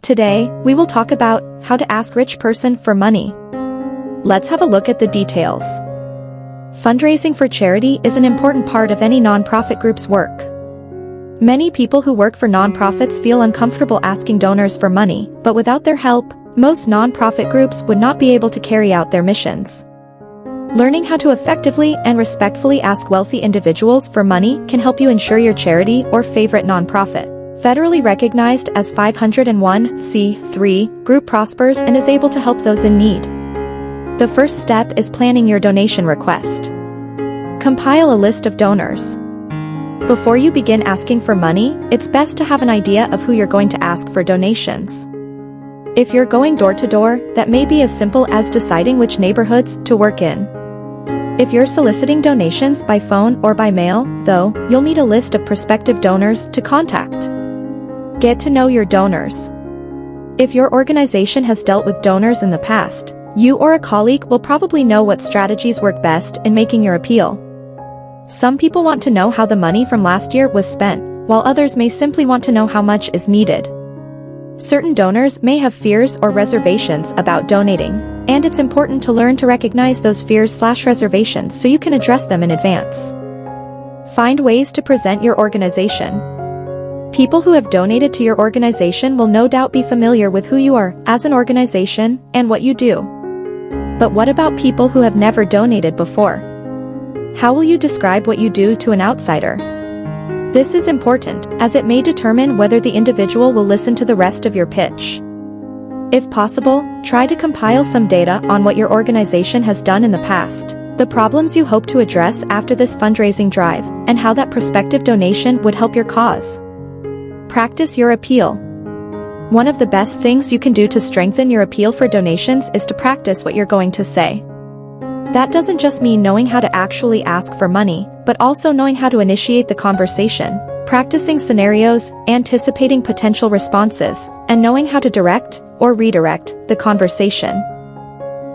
Today, we will talk about how to ask rich person for money. Let's have a look at the details. Fundraising for charity is an important part of any nonprofit group's work. Many people who work for nonprofits feel uncomfortable asking donors for money, but without their help, most nonprofit groups would not be able to carry out their missions. Learning how to effectively and respectfully ask wealthy individuals for money can help you ensure your charity or favorite nonprofit, federally recognized as 501(c)(3) group prospers and is able to help those in need. The first step is planning your donation request. Compile a list of donors. Before you begin asking for money, it's best to have an idea of who you're going to ask for donations. If you're going door to door, that may be as simple as deciding which neighborhoods to work in. If you're soliciting donations by phone or by mail, though, you'll need a list of prospective donors to contact. Get to know your donors. If your organization has dealt with donors in the past, you or a colleague will probably know what strategies work best in making your appeal. Some people want to know how the money from last year was spent, while others may simply want to know how much is needed. Certain donors may have fears or reservations about donating, and it's important to learn to recognize those fears/reservations so you can address them in advance. Find ways to present your organization. People who have donated to your organization will no doubt be familiar with who you are as an organization and what you do. But what about people who have never donated before? How will you describe what you do to an outsider? This is important, as it may determine whether the individual will listen to the rest of your pitch. If possible, try to compile some data on what your organization has done in the past, the problems you hope to address after this fundraising drive, and how that prospective donation would help your cause. Practice your appeal. One of the best things you can do to strengthen your appeal for donations is to practice what you're going to say. That doesn't just mean knowing how to actually ask for money, but also knowing how to initiate the conversation, practicing scenarios, anticipating potential responses, and knowing how to direct or redirect the conversation.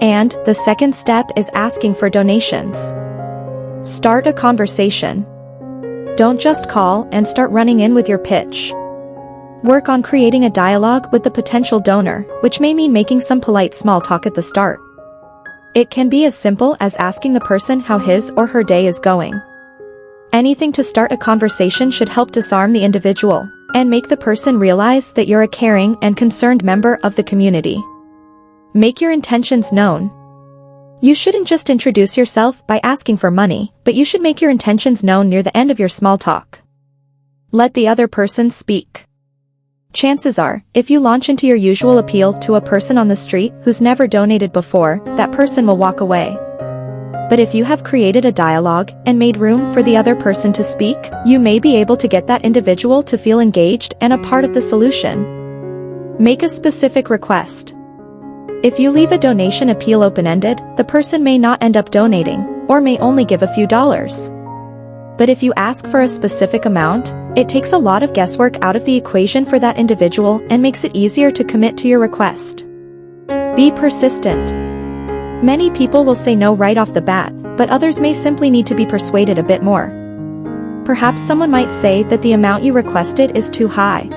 And the second step is asking for donations. Start a conversation. Don't just call and start running in with your pitch. Work on creating a dialogue with the potential donor, which may mean making some polite small talk at the start. It can be as simple as asking the person how his or her day is going. Anything to start a conversation should help disarm the individual and make the person realize that you're a caring and concerned member of the community. Make your intentions known. You shouldn't just introduce yourself by asking for money, but you should make your intentions known near the end of your small talk. Let the other person speak. Chances are, if you launch into your usual appeal to a person on the street who's never donated before, that person will walk away. But if you have created a dialogue and made room for the other person to speak, you may be able to get that individual to feel engaged and a part of the solution. Make a specific request. If you leave a donation appeal open-ended, the person may not end up donating, or may only give a few dollars. But if you ask for a specific amount, it takes a lot of guesswork out of the equation for that individual and makes it easier to commit to your request. Be persistent. Many people will say no right off the bat, but others may simply need to be persuaded a bit more. Perhaps someone might say that the amount you requested is too high.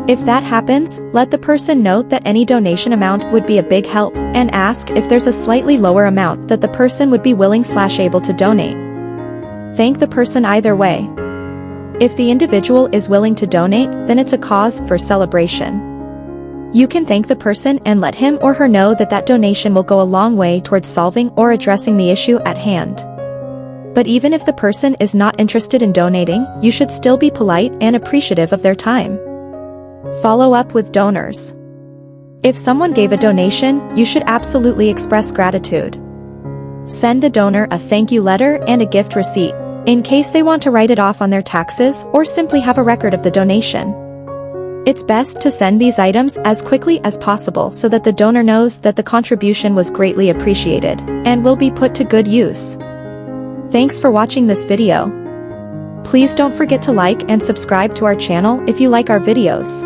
If that happens, let the person know that any donation amount would be a big help, and ask if there's a slightly lower amount that the person would be willing/able to donate. Thank the person either way. If the individual is willing to donate, then it's a cause for celebration. You can thank the person and let him or her know that that donation will go a long way towards solving or addressing the issue at hand. But even if the person is not interested in donating, you should still be polite and appreciative of their time. Follow up with donors. If someone gave a donation, you should absolutely express gratitude. Send the donor a thank you letter and a gift receipt, in case they want to write it off on their taxes or simply have a record of the donation. It's best to send these items as quickly as possible so that the donor knows that the contribution was greatly appreciated and will be put to good use. Thanks for watching this video. Please don't forget to like and subscribe to our channel if you like our videos.